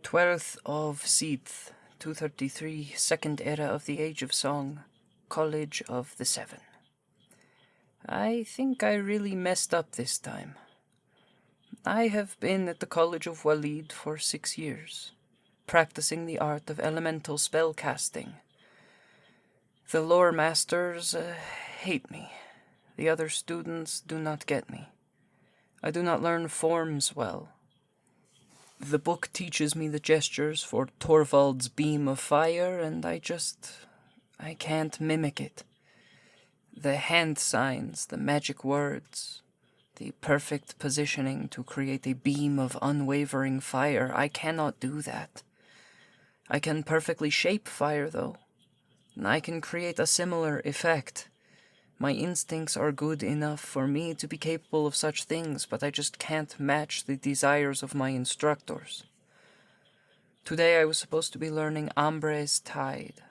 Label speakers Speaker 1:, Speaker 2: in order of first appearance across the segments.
Speaker 1: 12th of Seath, 233, Second Era of the Age of Song, College of the Seven. I think I really messed up this time. I have been at the College of Waleed for 6 years, practicing the art of elemental spell casting. The lore masters hate me. The other students do not get me. I do not learn forms well. The book teaches me the gestures for Torvald's beam of fire, and I can't mimic it. The hand signs, the magic words, the perfect positioning to create a beam of unwavering fire, I cannot do that. I can perfectly shape fire, though. I can create a similar effect. My instincts are good enough for me to be capable of such things, but I just can't match the desires of my instructors. Today I was supposed to be learning Ambre's Tide,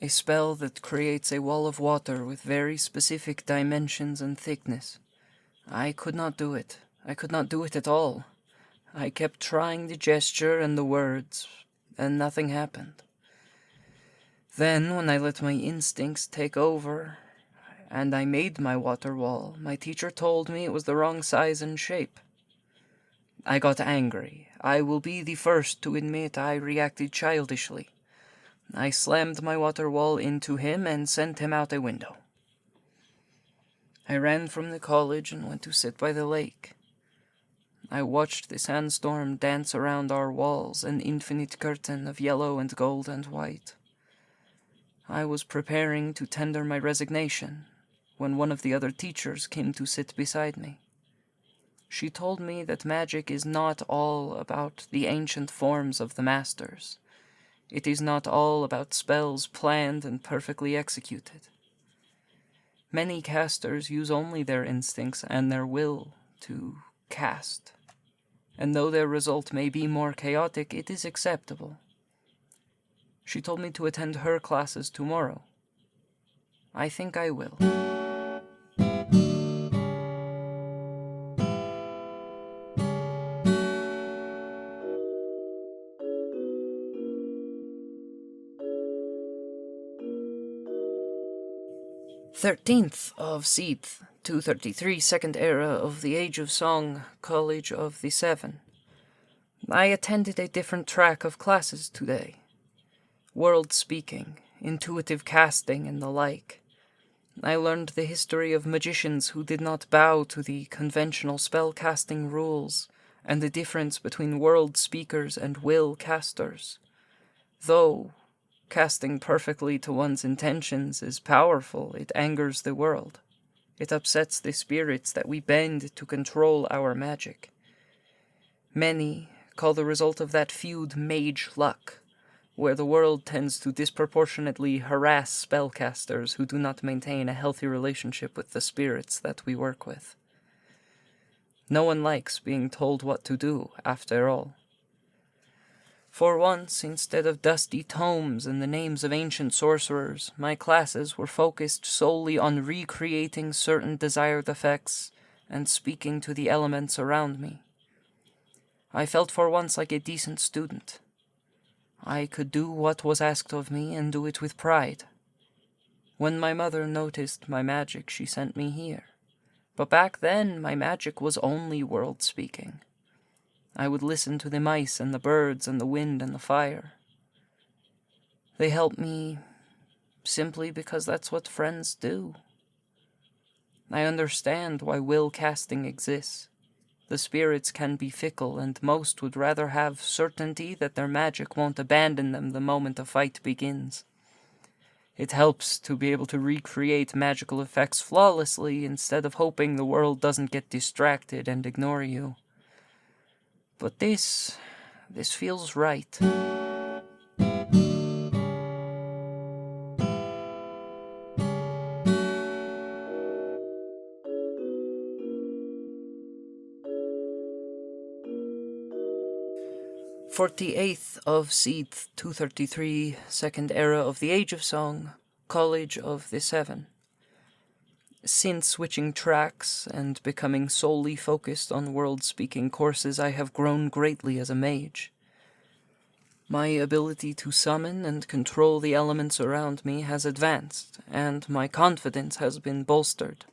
Speaker 1: a spell that creates a wall of water with very specific dimensions and thickness. I could not do it. I could not do it at all. I kept trying the gesture and the words, and nothing happened. Then, when I let my instincts take over, and I made my water wall, my teacher told me it was the wrong size and shape. I got angry. I will be the first to admit I reacted childishly. I slammed my water wall into him and sent him out a window. I ran from the college and went to sit by the lake. I watched the sandstorm dance around our walls, an infinite curtain of yellow and gold and white. I was preparing to tender my resignation when one of the other teachers came to sit beside me. She told me that magic is not all about the ancient forms of the masters. It is not all about spells planned and perfectly executed. Many casters use only their instincts and their will to cast, and though their result may be more chaotic, it is acceptable. She told me to attend her classes tomorrow. I think I will. Thirteenth of Seath, 233, Second Era of the Age of Song, College of the Seven. I attended a different track of classes today. World speaking, intuitive casting, and the like. I learned the history of magicians who did not bow to the conventional spell-casting rules, and the difference between world speakers and will casters. Though casting perfectly to one's intentions is powerful, it angers the world. It upsets the spirits that we bend to control our magic. Many call the result of that feud mage luck, where the world tends to disproportionately harass spellcasters who do not maintain a healthy relationship with the spirits that we work with. No one likes being told what to do, after all. For once, instead of dusty tomes and the names of ancient sorcerers, my classes were focused solely on recreating certain desired effects and speaking to the elements around me. I felt for once like a decent student. I could do what was asked of me and do it with pride. When my mother noticed my magic, she sent me here. But back then, my magic was only world speaking. I would listen to the mice and the birds and the wind and the fire. They helped me simply because that's what friends do. I understand why will casting exists. The spirits can be fickle, and most would rather have certainty that their magic won't abandon them the moment a fight begins. It helps to be able to recreate magical effects flawlessly instead of hoping the world doesn't get distracted and ignore you. But this feels right. Forty-eighth of Seath, 233, Second Era of the Age of Song, College of the Seven. Since switching tracks and becoming solely focused on world-speaking courses, I have grown greatly as a mage. My ability to summon and control the elements around me has advanced, and my confidence has been bolstered.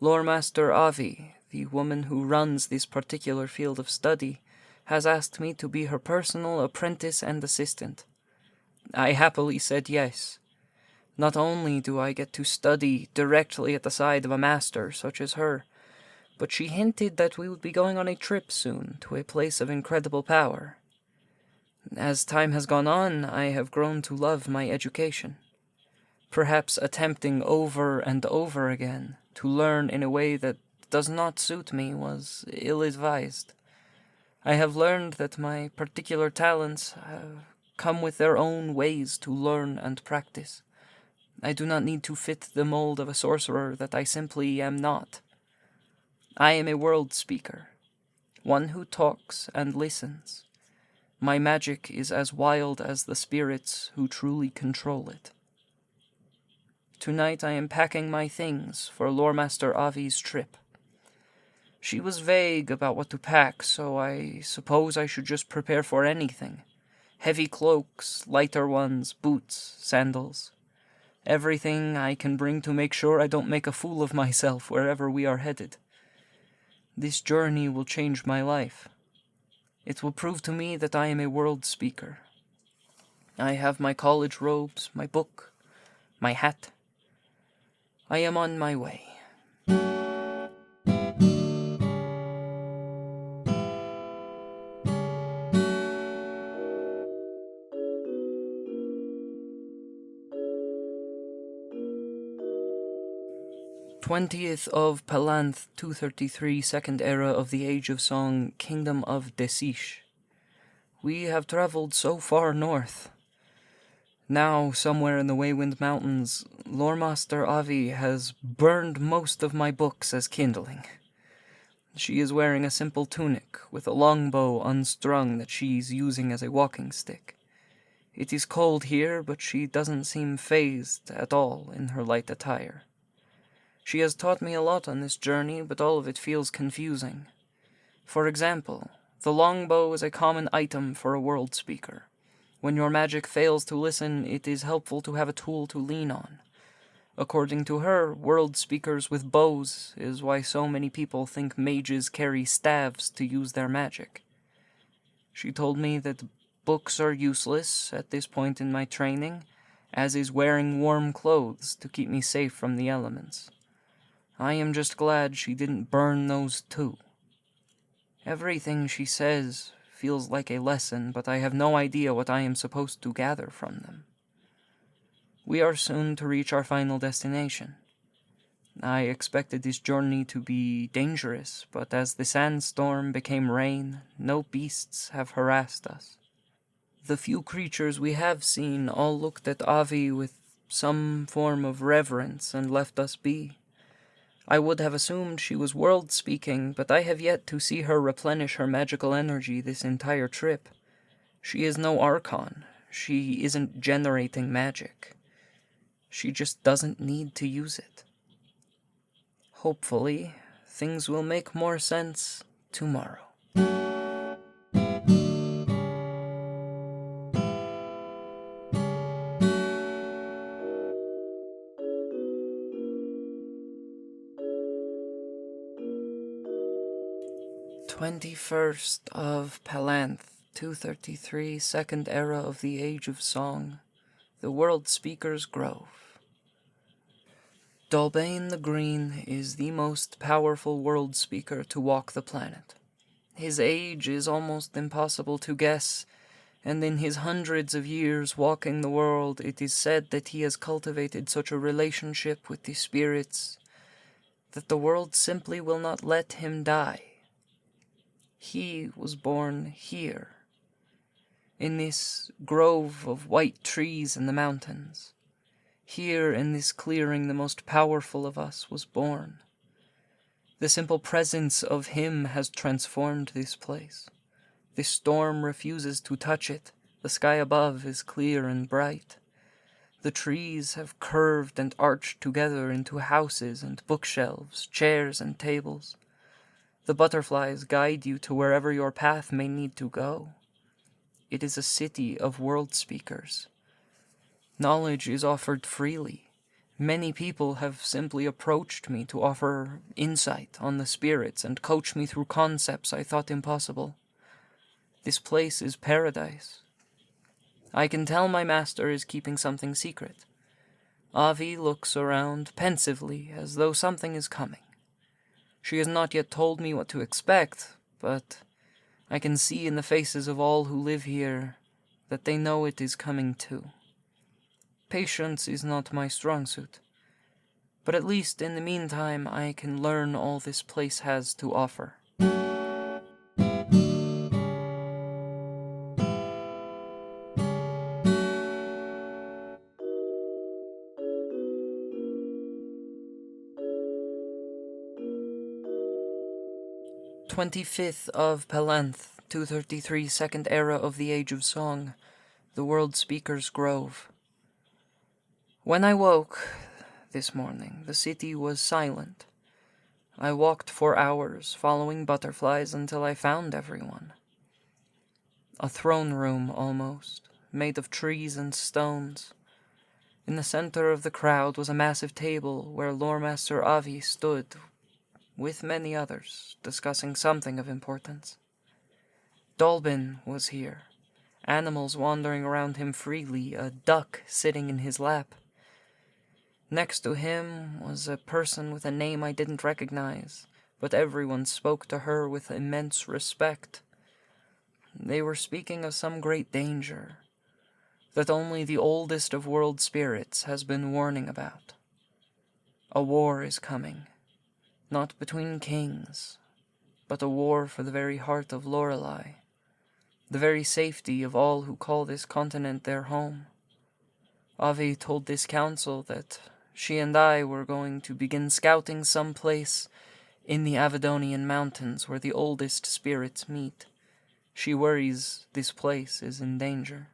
Speaker 1: Lore Master Avi, the woman who runs this particular field of study, has asked me to be her personal apprentice and assistant. I happily said yes. Not only do I get to study directly at the side of a master such as her, but she hinted that we would be going on a trip soon to a place of incredible power. As time has gone on, I have grown to love my education. Perhaps attempting over and over again to learn in a way that does not suit me was ill-advised. I have learned that my particular talents come with their own ways to learn and practice. I do not need to fit the mold of a sorcerer that I simply am not. I am a world speaker, one who talks and listens. My magic is as wild as the spirits who truly control it. Tonight I am packing my things for Lore Master Avi's trip. She was vague about what to pack, so I suppose I should just prepare for anything. Heavy cloaks, lighter ones, boots, sandals. Everything I can bring to make sure I don't make a fool of myself wherever we are headed. This journey will change my life. It will prove to me that I am a world speaker. I have my college robes, my book, my hat. I am on my way. "20th of Palanth 233, Second Era of the Age of Song, Kingdom of Desish. We have traveled so far north. Now, somewhere in the Waywind Mountains, Lore Master Avi has burned most of my books as kindling. She is wearing a simple tunic with a longbow unstrung that she's using as a walking stick. It is cold here, but she doesn't seem fazed at all in her light attire. She has taught me a lot on this journey, but all of it feels confusing. For example, the longbow is a common item for a world speaker. When your magic fails to listen, it is helpful to have a tool to lean on. According to her, world speakers with bows is why so many people think mages carry staves to use their magic. She told me that books are useless at this point in my training, as is wearing warm clothes to keep me safe from the elements. I am just glad she didn't burn those too. Everything she says feels like a lesson, but I have no idea what I am supposed to gather from them. We are soon to reach our final destination. I expected this journey to be dangerous, but as the sandstorm became rain, no beasts have harassed us. The few creatures we have seen all looked at Avi with some form of reverence and left us be. I would have assumed she was world-speaking, but I have yet to see her replenish her magical energy this entire trip. She is no Archon. She isn't generating magic. She just doesn't need to use it. Hopefully, things will make more sense tomorrow. "21st of Palanth, 233, Second Era of the Age of Song, the World Speaker's Grove. Dalbane the Green is the most powerful world speaker to walk the planet. His age is almost impossible to guess, and in his hundreds of years walking the world, it is said that he has cultivated such a relationship with the spirits that the world simply will not let him die. He was born here, in this grove of white trees in the mountains. Here in this clearing the most powerful of us was born. The simple presence of him has transformed this place. The storm refuses to touch it. The sky above is clear and bright. The trees have curved and arched together into houses and bookshelves, chairs and tables. The butterflies guide you to wherever your path may need to go. it is a city of world speakers. Knowledge is offered freely. Many people have simply approached me to offer insight on the spirits and coach me through concepts I thought impossible. This place is paradise. I can tell my master is keeping something secret. Avi looks around pensively as though something is coming. She has not yet told me what to expect, but I can see in the faces of all who live here that they know it is coming too. Patience is not my strong suit, but at least in the meantime I can learn all this place has to offer. 25th of Palanth, 233, Second Era of the Age of Song, the World Speaker's Grove. When I woke this morning, the city was silent. I walked for hours, following butterflies until I found everyone. A throne room, almost, made of trees and stones. In the center of the crowd was a massive table where Loremaster Avi stood, with many others, discussing something of importance. Dolbin was here, animals wandering around him freely, a duck sitting in his lap. Next to him was a person with a name I didn't recognize, but everyone spoke to her with immense respect. They were speaking of some great danger that only the oldest of world spirits has been warning about. A war is coming, not between kings, but a war for the very heart of Lorelei, the very safety of all who call this continent their home. Avi told this council that she and I were going to begin scouting some place in the Avedonian mountains where the oldest spirits meet. She worries this place is in danger.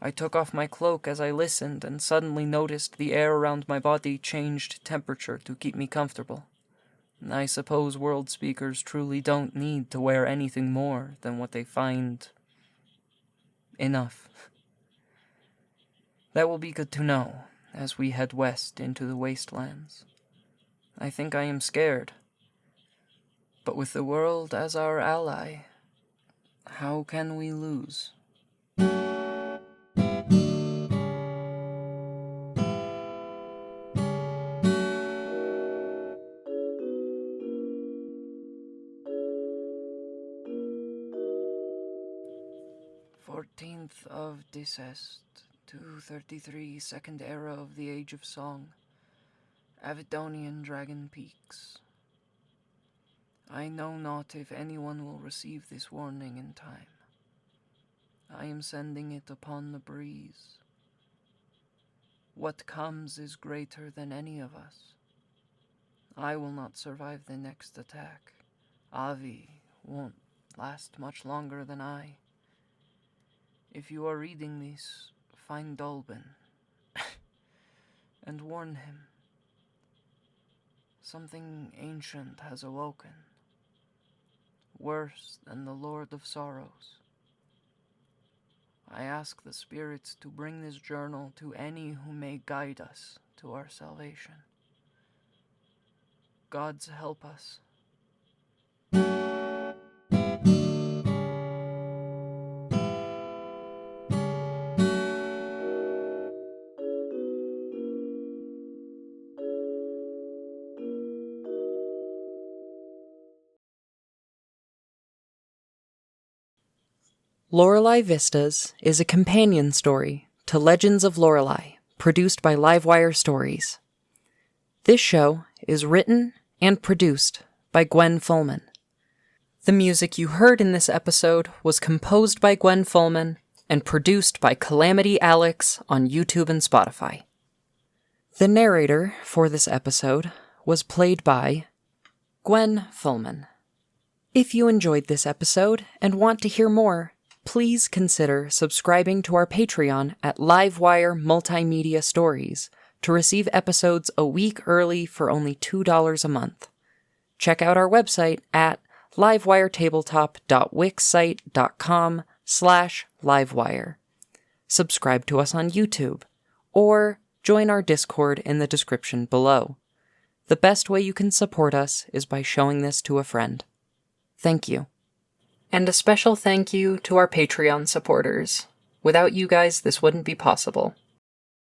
Speaker 1: I took off my cloak as I listened and suddenly noticed the air around my body changed temperature to keep me comfortable. I suppose world speakers truly don't need to wear anything more than what they find enough. That will be good to know as we head west into the wastelands. I think I am scared, but with the world as our ally, how can we lose? Fourteenth of Dissest, 233, Second Era of the Age of Song, Avedonian Dragon Peaks. I know not if anyone will receive this warning in time. I am sending it upon the breeze. What comes is greater than any of us. I will not survive the next attack. Avi won't last much longer than I. If you are reading this, find Dolbin and warn him. Something ancient has awoken, worse than the Lord of Sorrows. I ask the spirits to bring this journal to any who may guide us to our salvation. Gods help us.
Speaker 2: Lorelei Vistas is a companion story to Legends of Lorelei, produced by Livewire Stories. This show is written and produced by Gwen Fullman. The music you heard in this episode was composed by Gwen Fullman and produced by Calamity Alex on YouTube and Spotify. The narrator for this episode was played by Gwen Fullman. If you enjoyed this episode and want to hear more, please consider subscribing to our Patreon at Livewire Multimedia Stories to receive episodes a week early for only $2 a month. Check out our website at livewiretabletop.wixsite.com patreon.com/livewire. Subscribe to us on YouTube, or join our Discord in the description below. The best way you can support us is by showing this to a friend. Thank you. And a special thank you to our Patreon supporters. Without you guys, this wouldn't be possible.